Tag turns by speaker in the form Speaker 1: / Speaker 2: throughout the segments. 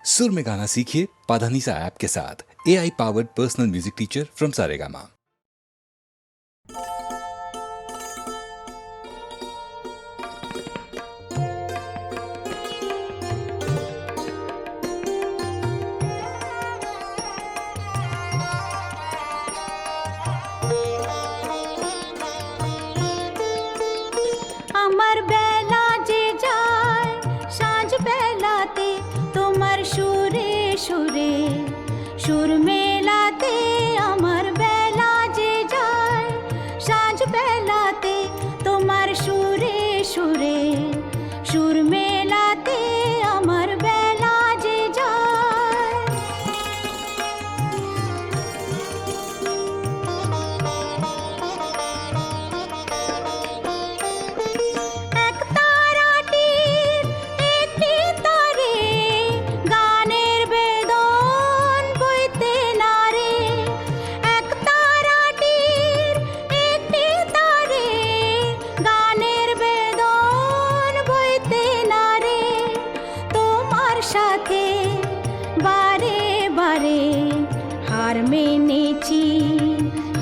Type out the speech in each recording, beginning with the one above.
Speaker 1: सुर में गाना सीखिए पाधानीसा ऐप के साथ। AI powered personal music teacher from Saregama.
Speaker 2: আমার বেলা যে যায় সাঁঝ বেলাতে তোমার সুরে সুরে সুর মেলাতে। আমার বেলা যে যায় সাঁঝ বেলাতে তোমার সুরে সুরে সুর মেলাতে। আমার বেলা যে যায় এক তারাটির একটি তারে গানের বেদন বইতে নারে। এক তারাটির একটি তারে গানের বেদন বইতে নারে। তোমার সাথে বারে বারে হার মেনেছি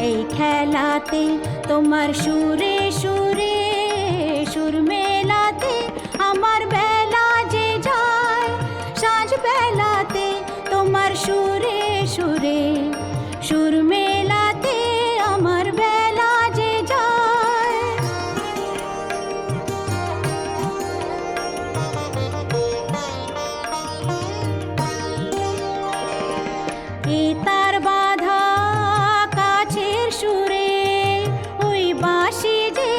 Speaker 2: এই খেলাতে। তোমার সুরে সুরে সুর মেলাতে। আমার বেলা যে যায় সাঁঝ বেলাতে তোমার সুরে সুরে সুর মেলাতে। আমার বেলা যে যায় এ তার বাঁধা কাছের সুরে ওই বাঁশি যে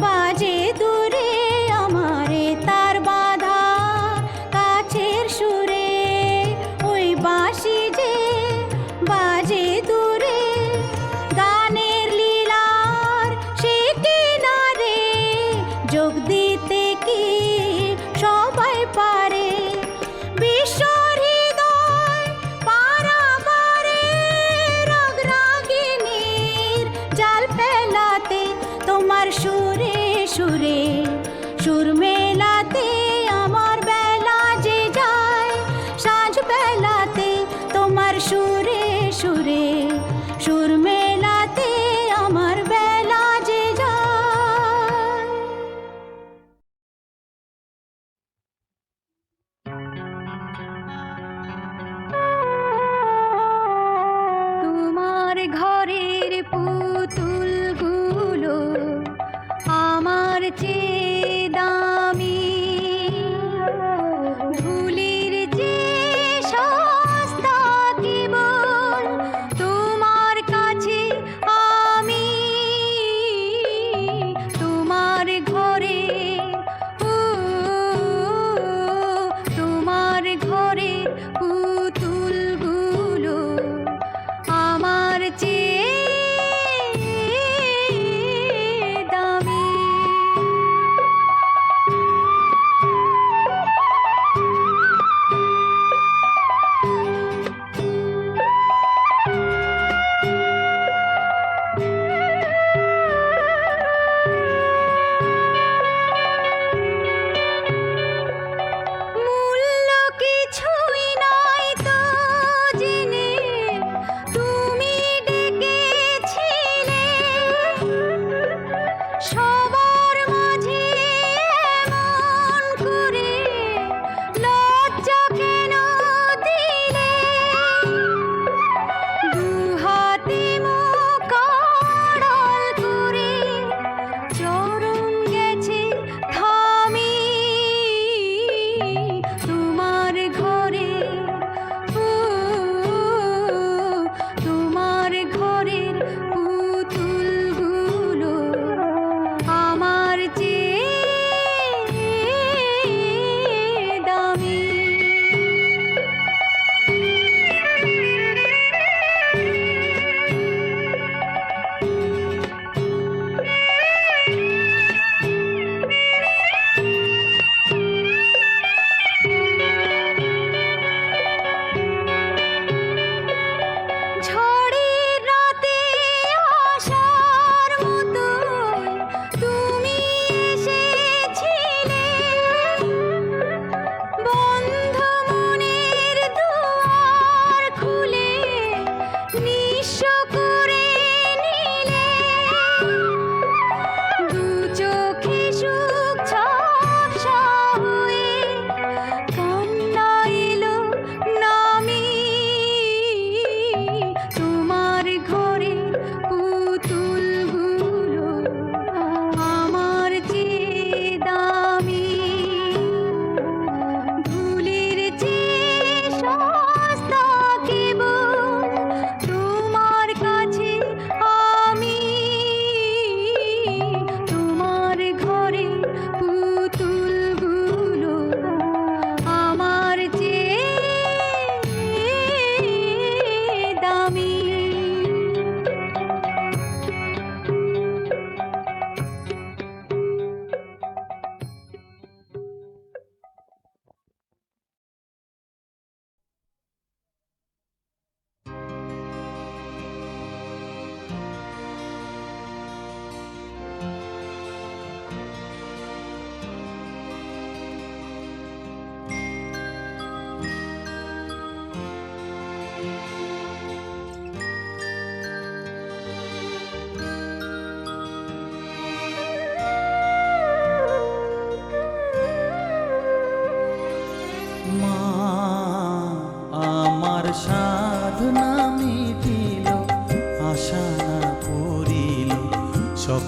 Speaker 2: বাজে দূরে। আমার এ তার বাঁধা কাছের সুরে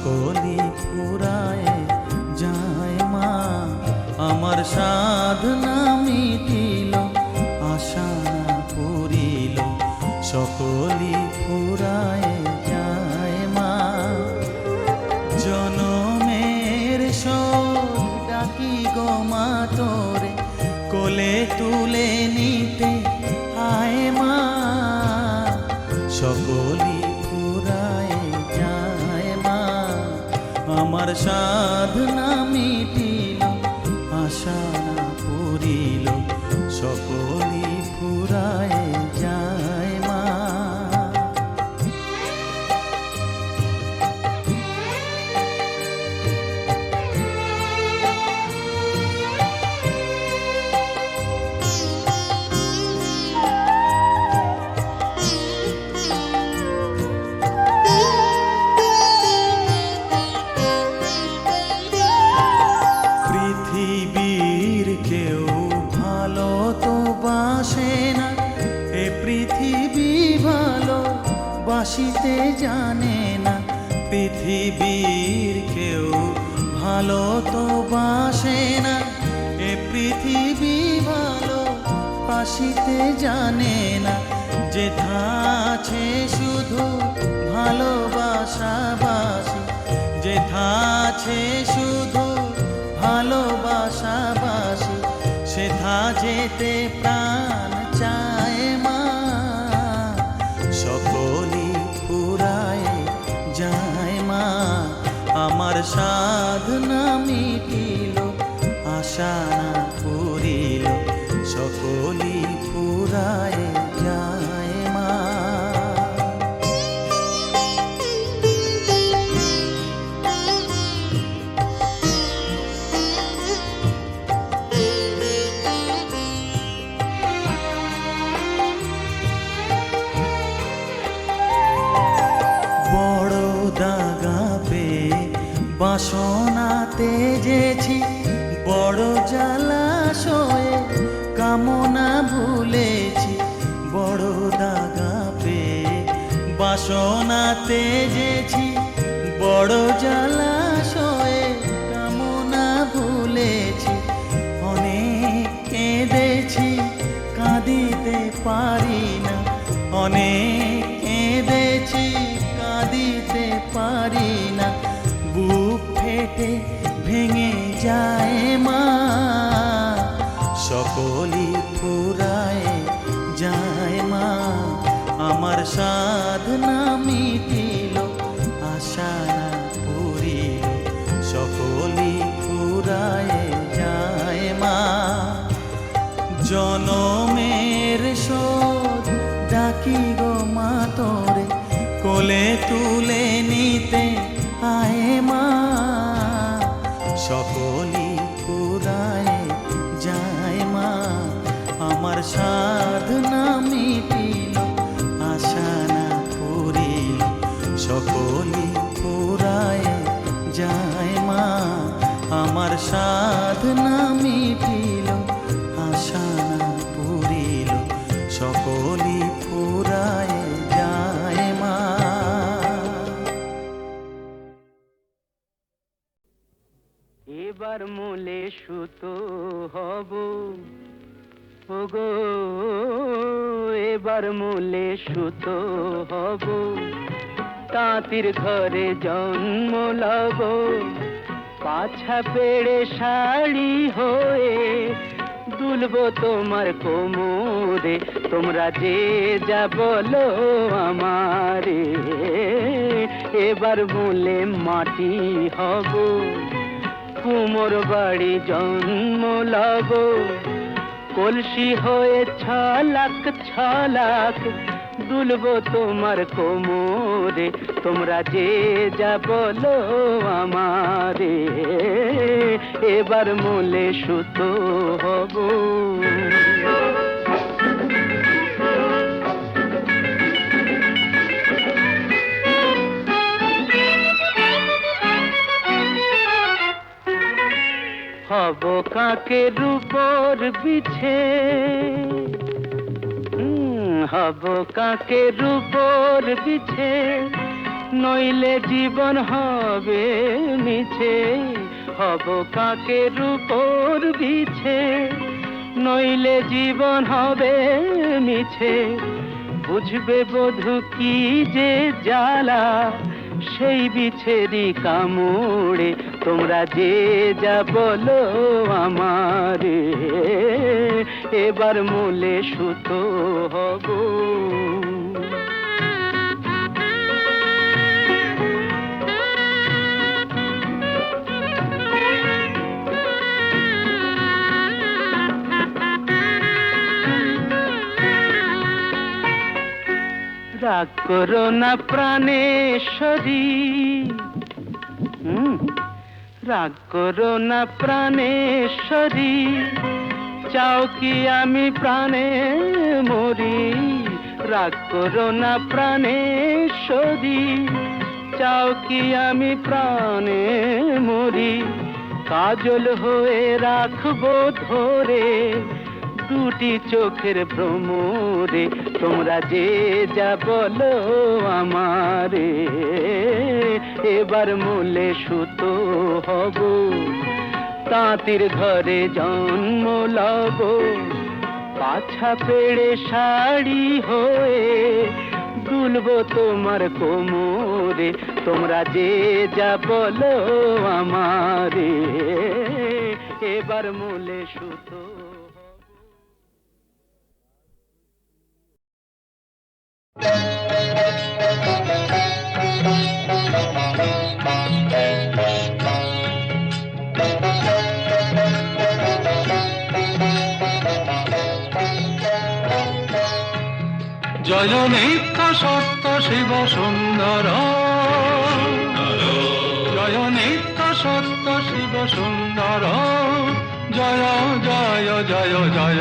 Speaker 3: সকলি ফুরায় যায় মা, আমার সাধনা মিটিল, আশা না পুরিল, সকলি ফুরায় যায় মা। জনমের শোক ডাকি গো মা তোরে, কোলে তুলে নিতে আয় মা, সকলি ফুরায় যায় মা, আমার সাধনা মিটিল, আশা না পুরিল, সকলি ফুরায় যায় মা। পৃথিবীর কেউ ভালো তো বাসে না, এ পৃথিবী ভালো বাসিতে জানে না, পৃথিবীর কেউ ভালো তো বাসে না, এ পৃথিবী ভালো বাসিতে জানে না, যেথা আছে শুধু ভালোবাসা বাসি, যেথা আছে শুধু ভালোবাসাবাসি, সেথা যেতে প্রাণ চায় মা, সকলি ফুরায় যায় মা, আমার সাধনা মিটিল, আশা না পুরিল, সকলি ফুরায় যায় মা। বড় দাগা পেয়ে বাসনা তেজেছি, বড় জলাশয়ে কামনা ভুলেছি, বড় দাগা পেয়ে বাসনা তেজেছি, বড় জলাশয়ে কামনা ভুলেছি, অনেক কেঁদেছি কাঁদিতে পারি না, অনেক কেঁদেছি কাঁদিতে পারি না, বুক ফেটে ভেঙে যায় মা, সকলি ফুরায় যায় মা, আমার সাধনা মিটিল, আশা না পুরিল, সকলি ফুরায় যায় মা। জনমের শোধ ডাকি গো মা তোরে, কোলে তুলে নিতে আয় মা, সকলি ফুরায় যায় মা, আমার সাধনা মিটিল, আশা না পুরিল, সকলি ফুরায় যায় মা, আমার সাধনা মিটিল, আশা না পুরিল, সকলি ফুরায় যায় মা।
Speaker 4: এবার মূলে সুতো হব ওগো, এবার মূলে সুতো হব, তাঁতির ঘরে জন্ম লব, পাছা পেড়ে শাড়ি হয়ে দুলবো তোমার কোমরে, তোমরা যে যা বলো আমারে, এবার মূলে মাটি হব, কুমোর বাড়ি জন্ম লব, কলসি হয়ে ছলাক ছলাক দুলবো তোমার কোমরে, তোমরা যে যা বলো আমারে, এবার মূলে সুতো হব। হব কাকের উপর বিছে, হব কাকের উপর বিছে, নইলে জীবন হবে মিছে, হব কাকের উপর বিছে। নইলে জীবন হবে মিছে, বুঝবে বধূ কি যে জ্বালা সেই বিছেরি কামড়ে। তোমরা যে যা বলো আমারে, এবার মূলে সুতো হব। রাগ করো না প্রাণেশ্বরী, রাগ করো না প্রাণেশ্বরী, চাও কি আমি প্রাণে মরি। রাগ করো না প্রাণেশ্বরী, চাও কি আমি প্রাণে মরি। কাজল হয়ে রাখবো ধরে দুটি চোখের ভ্রমরে। তোমরা যে যা বলো আমারে, এবার মূলে সুতো হব। তাঁতির ঘরে জন্ম লব, পাছা পেড়ে শাড়ি হয়ে দুলবো তোমার কোমরে। তোমরা যে যা বলো আমারে, এবার মূলে সুতো।
Speaker 5: জয় নিত্য সত্য শিব সুন্দর, জয় নিত্য সত্য শিব সুন্দর। জয় জয় জয় জয়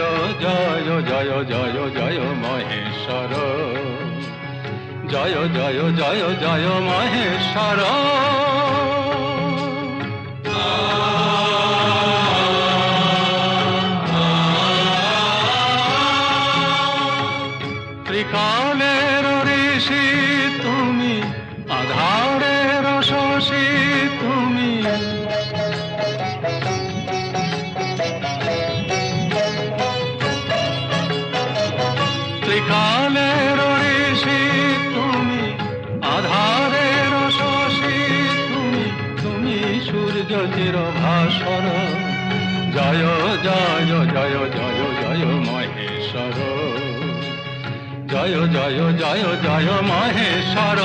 Speaker 5: জয় জয় জয় জয় মহেশ্বর, জয় জয় জয় জয় মহেশ্বর। ত্রিকালের ঋষি তুমি, আধারের শশী তুমি। ত্রিকালের ঋষি তুমি, আধারের শশী তুমি। তুমি সূর্য চিরভাস্বর, জয় জয় জয় জয় জয় মহেশ্বর, জয় জয় জয় জয় মহেশ্বর।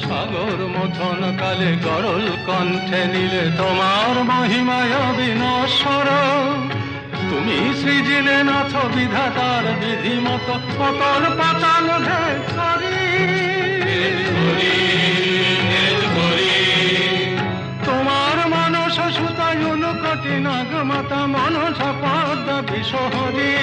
Speaker 5: সাগর মথন কালে গরল কণ্ঠে নিলে তোমার মহিমায় বিনশ্বর। তুমি সৃজিলে নাথ বিধাতার বিধি মত, পতন পাতাল ভেদ করি। তোমার মানস সুতায়ন কটি নাগ মাতা, মনস পদ বিশহরি।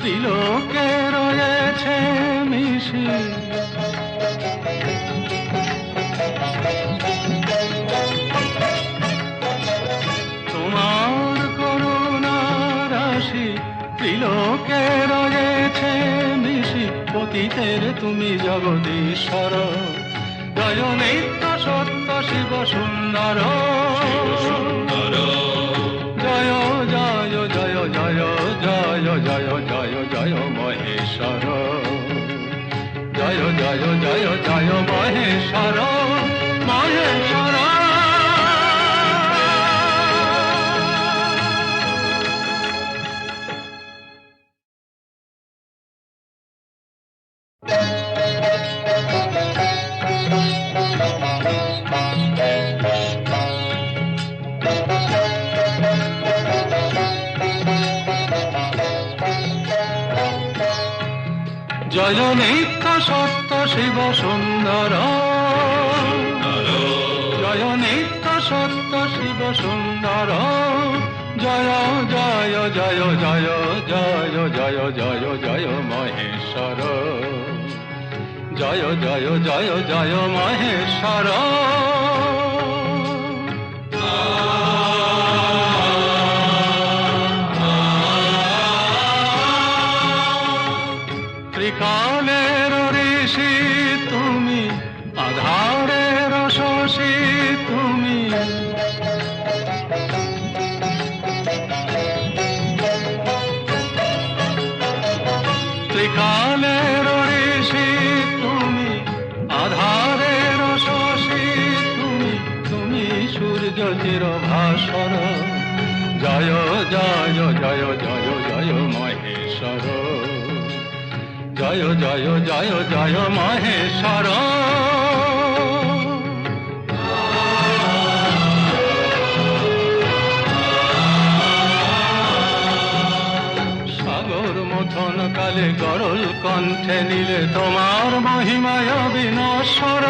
Speaker 5: ত্রিলোকে রয়েছে মিশি, তোমার করুণা রাশি ত্রিলোকে রয়েছে মিশি। পতিতের তুমি জগদীশ্বর, জয় নিত্য সত্য শিব সুন্দর, জয় জয় জয় জয় জয় জয় জয় জয় মহেশ্বর, জয় জয় জয় জয় মহেশ্বর মহেশ্বর। শিব সুন্দর, জয় নিত্য সত্য শিব সুন্দর, জয় জয় জয় জয় জয় জয় জয় জয় মহেশ্বর, জয় জয় জয় জয় মহেশ্বর। ত্রিকালের ঋষি তুমি, আধারের শশী তুমি, ত্রিকালের ঋষি তুমি, আধারের শশী তুমি, তুমি সূর্য চিরভাস্বর, জয় জয় জয় জয় জয় মহেশ্বর, জয় জয় জয় জয় মহেশ্বর। সাগর মথন কালে গরল কণ্ঠে নিলে তোমার মহিমায় বিনশ্বর,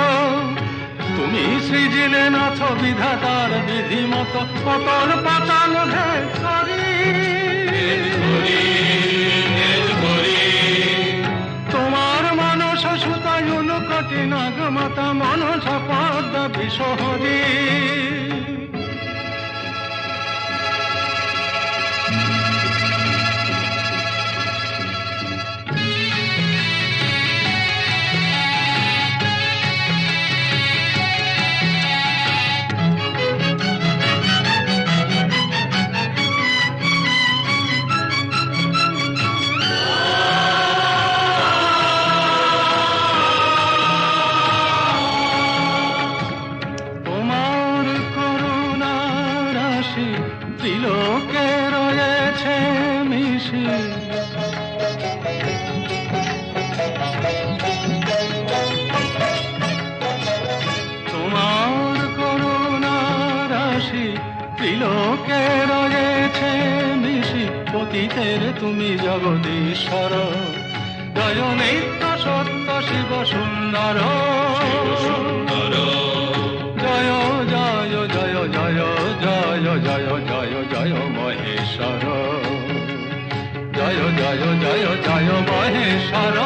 Speaker 5: তুমি সৃজিলে নাথ বিধাতার বিধি মত, পতন পাতাল তোমার মানস সুতায়ুন কটি নাগমাতা মনস পদ্ম বিশহরী। ত্রিলোকে রয়েছে মিশি, তোমার করুণা রাশি ত্রিলোকে রয়েছে মিশি, পতিতের তুমি জগদীশ্বর, জয় নিত্য সত্য শিব সুন্দর, জয় জয় জয় জয় জয় জয় জয় জয় মহেশ্বর, জয় জয় জয় জয় মহেশ্বর।